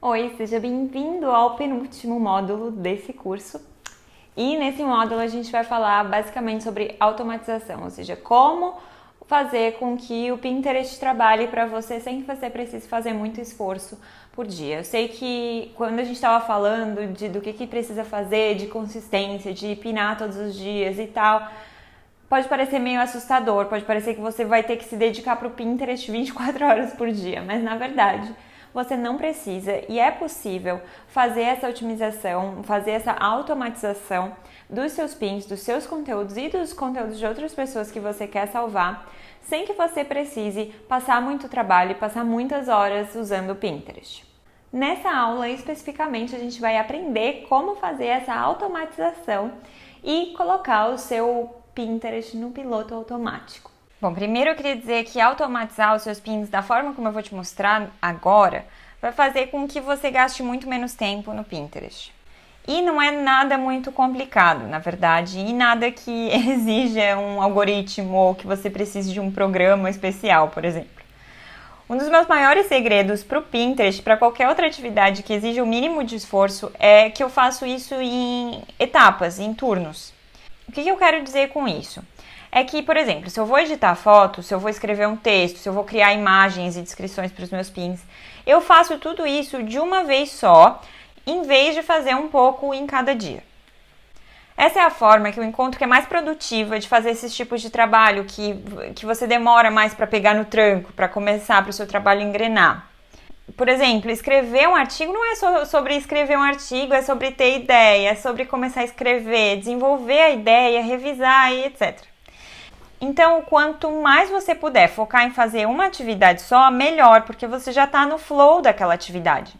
Oi, seja bem-vindo ao penúltimo módulo desse curso. E nesse módulo a gente vai falar basicamente sobre automatização, ou seja, como fazer com que o Pinterest trabalhe para você sem que você precise fazer muito esforço por dia. Eu sei que quando a gente estava falando do que precisa fazer, de consistência, de pinar todos os dias e tal, pode parecer meio assustador, pode parecer que você vai ter que se dedicar para o Pinterest 24 horas por dia, mas na verdade você não precisa e é possível fazer essa otimização, fazer essa automatização dos seus pins, dos seus conteúdos e dos conteúdos de outras pessoas que você quer salvar, sem que você precise passar muito trabalho e passar muitas horas usando o Pinterest. Nessa aula, especificamente, a gente vai aprender como fazer essa automatização e colocar o seu Pinterest no piloto automático. Bom, primeiro eu queria dizer que automatizar os seus pins da forma como eu vou te mostrar agora vai fazer com que você gaste muito menos tempo no Pinterest. E não é nada muito complicado, na verdade, e nada que exija um algoritmo ou que você precise de um programa especial, por exemplo. Um dos meus maiores segredos para o Pinterest, para qualquer outra atividade que exija o mínimo de esforço, é que eu faço isso em etapas, em turnos. O que eu quero dizer com isso? É que, por exemplo, se eu vou editar fotos, se eu vou escrever um texto, se eu vou criar imagens e descrições para os meus pins, eu faço tudo isso de uma vez só, em vez de fazer um pouco em cada dia. Essa é a forma que eu encontro que é mais produtiva de fazer esses tipos de trabalho, que você demora mais para pegar no tranco, para começar, para o seu trabalho engrenar. Por exemplo, escrever um artigo não é só sobre escrever um artigo, é sobre ter ideia, é sobre começar a escrever, desenvolver a ideia, revisar e etc. Então, quanto mais você puder focar em fazer uma atividade só, melhor, porque você já está no flow daquela atividade.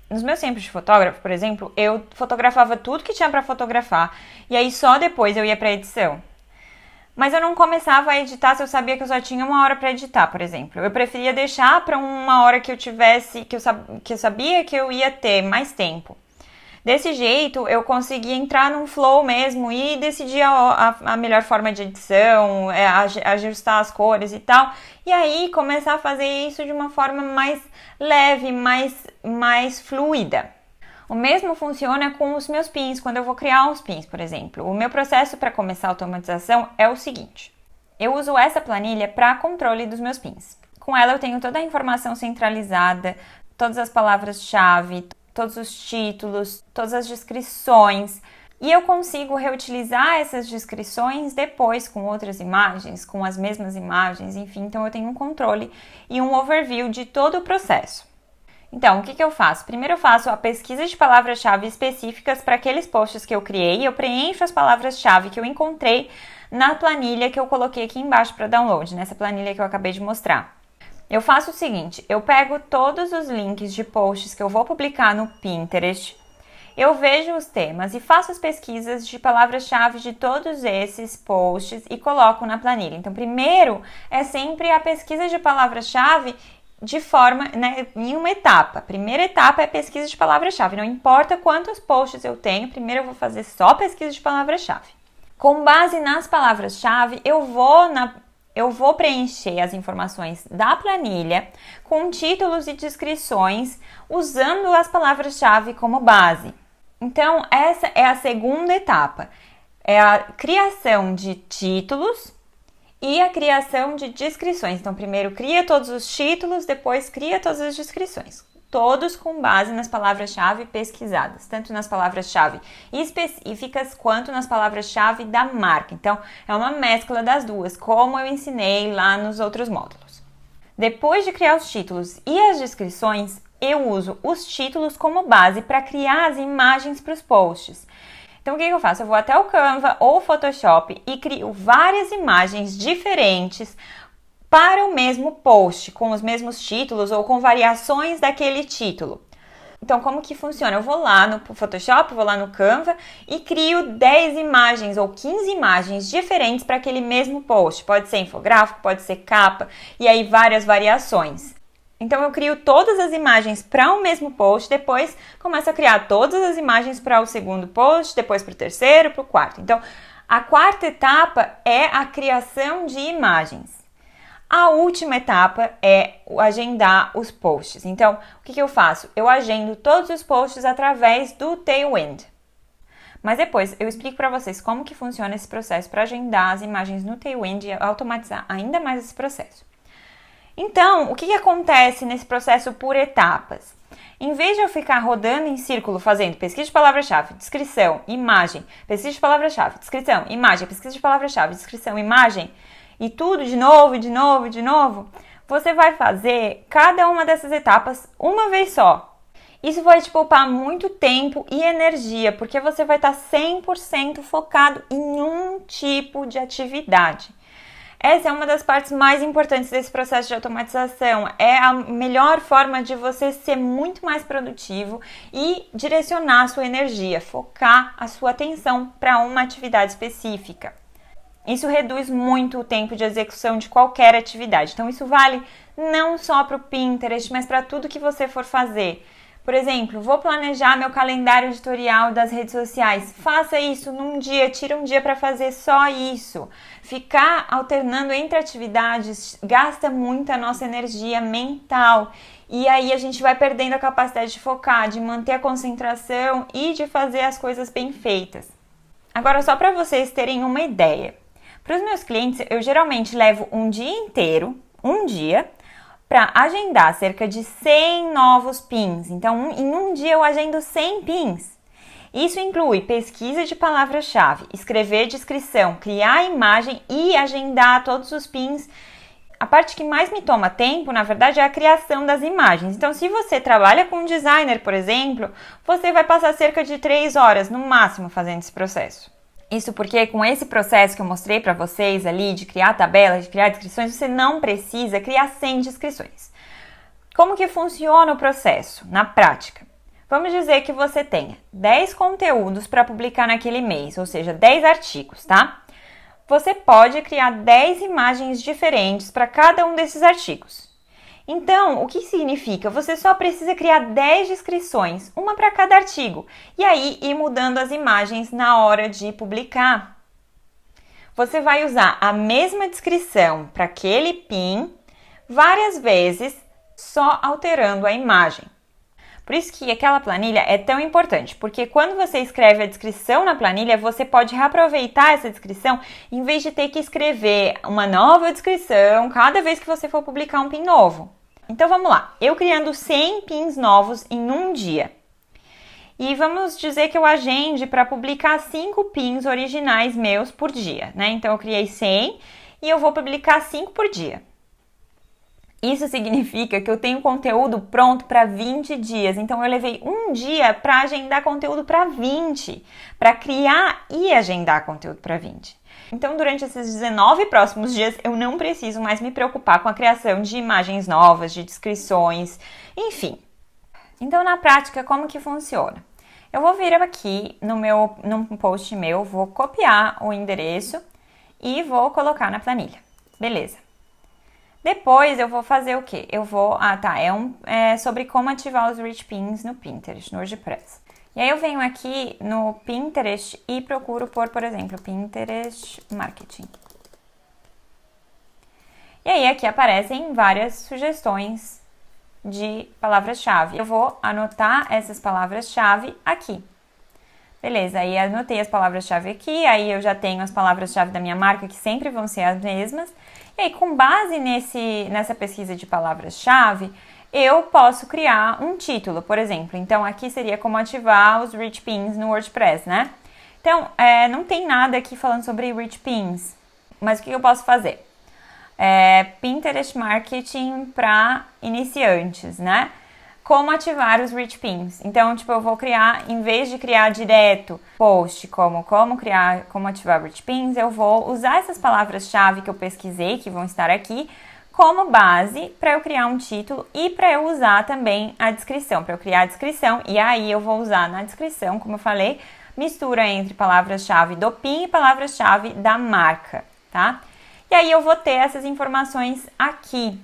Nos meus tempos de fotógrafo, por exemplo, eu fotografava tudo que tinha para fotografar e aí só depois eu ia para a edição. Mas eu não começava a editar se eu sabia que eu só tinha uma hora para editar, por exemplo. Eu preferia deixar para uma hora que eu sabia que eu ia ter mais tempo. Desse jeito, eu conseguia entrar num flow mesmo e decidir a melhor forma de edição, ajustar as cores e tal. E aí, começar a fazer isso de uma forma mais leve, mais fluida. O mesmo funciona com os meus pins, quando eu vou criar uns pins, por exemplo. O meu processo para começar a automatização é o seguinte. Eu uso essa planilha para controle dos meus pins. Com ela eu tenho toda a informação centralizada, todas as palavras-chave, todos os títulos, todas as descrições, e eu consigo reutilizar essas descrições depois com outras imagens, com as mesmas imagens, enfim, então eu tenho um controle e um overview de todo o processo. Então, o que eu faço? Primeiro eu faço a pesquisa de palavras-chave específicas para aqueles posts que eu criei, eu preencho as palavras-chave que eu encontrei na planilha que eu coloquei aqui embaixo para download, nessa planilha que eu acabei de mostrar. Eu faço o seguinte, eu pego todos os links de posts que eu vou publicar no Pinterest, eu vejo os temas e faço as pesquisas de palavras-chave de todos esses posts e coloco na planilha. Então, primeiro é sempre a pesquisa de palavras-chave de forma, em uma etapa. A primeira etapa é a pesquisa de palavras-chave, não importa quantos posts eu tenho, primeiro eu vou fazer só pesquisa de palavras-chave. Com base nas palavras-chave, eu vou preencher as informações da planilha com títulos e descrições usando as palavras-chave como base. Então, essa é a segunda etapa. É a criação de títulos e a criação de descrições. Então, primeiro cria todos os títulos, depois cria todas as descrições. Todos com base nas palavras-chave pesquisadas, tanto nas palavras-chave específicas quanto nas palavras-chave da marca. Então, é uma mescla das duas, como eu ensinei lá nos outros módulos. Depois de criar os títulos e as descrições, eu uso os títulos como base para criar as imagens para os posts. Então, o que eu faço? Eu vou até o Canva ou o Photoshop e crio várias imagens diferentes para o mesmo post, com os mesmos títulos ou com variações daquele título. Então, como que funciona? Eu vou lá no Photoshop, vou lá no Canva e crio 10 imagens ou 15 imagens diferentes para aquele mesmo post. Pode ser infográfico, pode ser capa e aí várias variações. Então, eu crio todas as imagens para o mesmo post, depois começo a criar todas as imagens para o segundo post, depois para o terceiro, para o quarto. Então, a quarta etapa é a criação de imagens. A última etapa é o agendar os posts. Então, o que eu faço? Eu agendo todos os posts através do Tailwind. Mas depois eu explico para vocês como que funciona esse processo para agendar as imagens no Tailwind e automatizar ainda mais esse processo. Então, o que acontece nesse processo por etapas? Em vez de eu ficar rodando em círculo fazendo pesquisa de palavra-chave, descrição, imagem, pesquisa de palavra-chave, descrição, imagem, pesquisa de palavra-chave, descrição, imagem, e tudo de novo, de novo, de novo, você vai fazer cada uma dessas etapas uma vez só. Isso vai te poupar muito tempo e energia, porque você vai estar 100% focado em um tipo de atividade. Essa é uma das partes mais importantes desse processo de automatização. É a melhor forma de você ser muito mais produtivo e direcionar a sua energia, focar a sua atenção para uma atividade específica. Isso reduz muito o tempo de execução de qualquer atividade. Então, isso vale não só para o Pinterest, mas para tudo que você for fazer. Por exemplo, vou planejar meu calendário editorial das redes sociais. Faça isso num dia, tira um dia para fazer só isso. Ficar alternando entre atividades gasta muita nossa energia mental. E aí a gente vai perdendo a capacidade de focar, de manter a concentração e de fazer as coisas bem feitas. Agora, só para vocês terem uma ideia. Para os meus clientes, eu geralmente levo um dia inteiro, para agendar cerca de 100 novos pins. Então, em um dia eu agendo 100 pins. Isso inclui pesquisa de palavra-chave, escrever descrição, criar imagem e agendar todos os pins. A parte que mais me toma tempo, na verdade, é a criação das imagens. Então, se você trabalha com um designer, por exemplo, você vai passar cerca de 3 horas, no máximo, fazendo esse processo. Isso porque com esse processo que eu mostrei para vocês ali, de criar tabelas, de criar descrições, você não precisa criar 100 descrições. Como que funciona o processo na prática? Vamos dizer que você tenha 10 conteúdos para publicar naquele mês, ou seja, 10 artigos, tá? Você pode criar 10 imagens diferentes para cada um desses artigos. Então, o que significa? Você só precisa criar 10 descrições, uma para cada artigo, e aí ir mudando as imagens na hora de publicar. Você vai usar a mesma descrição para aquele pin várias vezes, só alterando a imagem. Por isso que aquela planilha é tão importante, porque quando você escreve a descrição na planilha, você pode reaproveitar essa descrição em vez de ter que escrever uma nova descrição cada vez que você for publicar um pin novo. Então vamos lá, eu criando 100 pins novos em um dia. E vamos dizer que eu agende para publicar 5 pins originais meus por dia, né? Então eu criei 100 e eu vou publicar 5 por dia. Isso significa que eu tenho conteúdo pronto para 20 dias. Então eu levei um dia para agendar conteúdo para 20, para criar e agendar conteúdo para 20. Então, durante esses 19 próximos dias, eu não preciso mais me preocupar com a criação de imagens novas, de descrições, enfim. Então, na prática, como que funciona? Eu vou vir aqui num post meu, vou copiar o endereço e vou colocar na planilha. Beleza. Depois, eu vou fazer o quê? É sobre como ativar os rich pins no Pinterest, no WordPress. E aí eu venho aqui no Pinterest e procuro por exemplo, Pinterest Marketing. E aí aqui aparecem várias sugestões de palavras-chave. Eu vou anotar essas palavras-chave aqui. Beleza, aí anotei as palavras-chave aqui, aí eu já tenho as palavras-chave da minha marca que sempre vão ser as mesmas. E aí, com base nessa pesquisa de palavras-chave, eu posso criar um título, por exemplo. Então, aqui seria como ativar os rich pins no WordPress, né? Então, não tem nada aqui falando sobre rich pins. Mas o que eu posso fazer? Pinterest Marketing para iniciantes, né? Como ativar os rich pins. Então, eu vou criar, em vez de criar direto post como ativar rich pins, eu vou usar essas palavras-chave que eu pesquisei, que vão estar aqui, como base para eu criar um título e para eu usar também a descrição, para eu criar a descrição, e aí eu vou usar na descrição, como eu falei, mistura entre palavras-chave do PIN e palavras-chave da marca, tá? E aí eu vou ter essas informações aqui.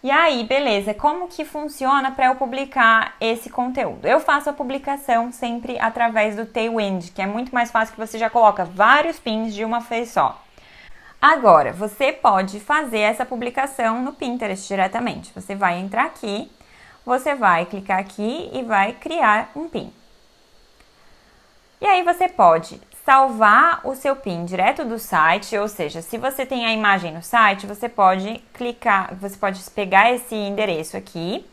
E aí, beleza, como que funciona para eu publicar esse conteúdo? Eu faço a publicação sempre através do Tailwind, que é muito mais fácil, que você já coloca vários pins de uma vez só. Agora, você pode fazer essa publicação no Pinterest diretamente. Você vai entrar aqui, você vai clicar aqui e vai criar um pin. E aí você pode salvar o seu pin direto do site, ou seja, se você tem a imagem no site, você pode clicar, você pode pegar esse endereço aqui,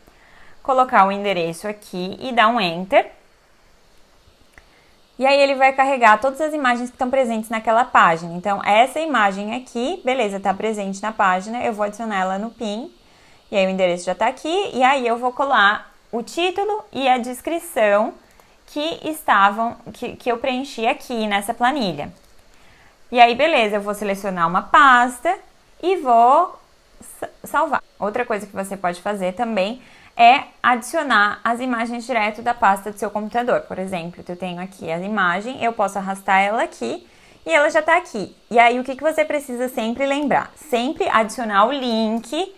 colocar o endereço aqui e dar um Enter. E aí ele vai carregar todas as imagens que estão presentes naquela página. Então, essa imagem aqui, beleza, está presente na página, eu vou adicionar ela no pin. E aí o endereço já está aqui, e aí eu vou colar o título e a descrição que eu preenchi aqui nessa planilha. E aí, beleza, eu vou selecionar uma pasta e vou salvar. Outra coisa que você pode fazer também é adicionar as imagens direto da pasta do seu computador. Por exemplo, eu tenho aqui a imagem, eu posso arrastar ela aqui e ela já está aqui. E aí, o que você precisa sempre lembrar? Sempre adicionar o link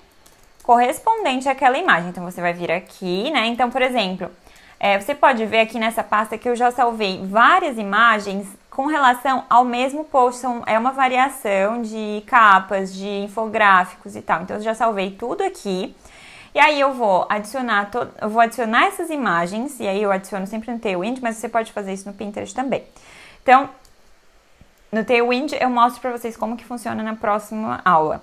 correspondente àquela imagem. Então, você vai vir aqui, né? Então, por exemplo, você pode ver aqui nessa pasta que eu já salvei várias imagens com relação ao mesmo post. É uma variação de capas, de infográficos e tal. Então, eu já salvei tudo aqui. E aí eu vou adicionar essas imagens, e aí eu adiciono sempre no Tailwind, mas você pode fazer isso no Pinterest também. Então, no Tailwind eu mostro para vocês como que funciona na próxima aula.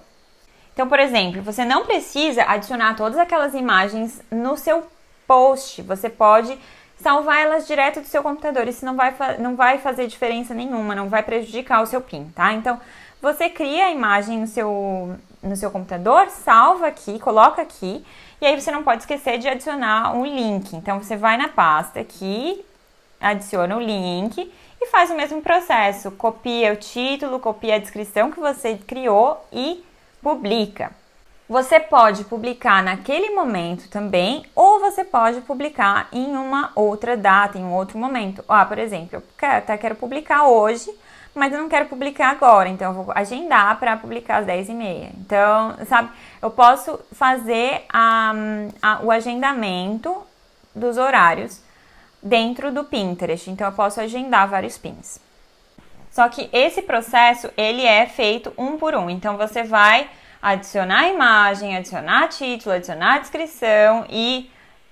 Então, por exemplo, você não precisa adicionar todas aquelas imagens no seu post, você pode salvar elas direto do seu computador, isso não vai fazer diferença nenhuma, não vai prejudicar o seu pin, tá? Então, você cria a imagem no seu computador, salva aqui, coloca aqui, e aí você não pode esquecer de adicionar um link. Então, você vai na pasta aqui, adiciona o link e faz o mesmo processo. Copia o título, copia a descrição que você criou e publica. Você pode publicar naquele momento também, ou você pode publicar em uma outra data, em um outro momento. Por exemplo, eu quero publicar hoje, mas eu não quero publicar agora, então eu vou agendar para publicar às 10h30. Então, sabe, eu posso fazer o agendamento dos horários dentro do Pinterest, então eu posso agendar vários pins. Só que esse processo, ele é feito um por um, então você vai adicionar a imagem, adicionar título, adicionar descrição e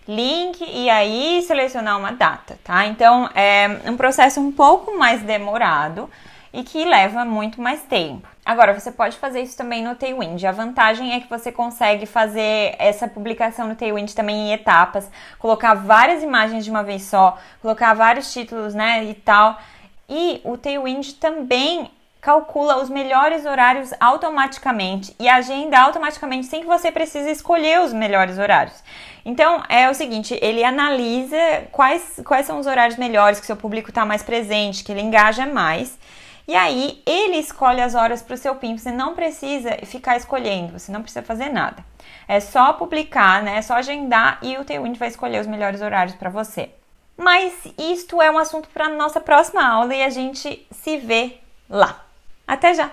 link e aí selecionar uma data, tá? Então, é um processo um pouco mais demorado e que leva muito mais tempo. Agora, você pode fazer isso também no Tailwind. A vantagem é que você consegue fazer essa publicação no Tailwind também em etapas, colocar várias imagens de uma vez só, colocar vários títulos, né, e tal. E o Tailwind também calcula os melhores horários automaticamente e agenda automaticamente sem que você precise escolher os melhores horários. Então, é o seguinte, ele analisa quais são os horários melhores, que o seu público está mais presente, que ele engaja mais. E aí, ele escolhe as horas para o seu pin. Você não precisa ficar escolhendo, você não precisa fazer nada. É só publicar, né? É só agendar e o Tailwind vai escolher os melhores horários para você. Mas isto é um assunto para a nossa próxima aula e a gente se vê lá. Até já!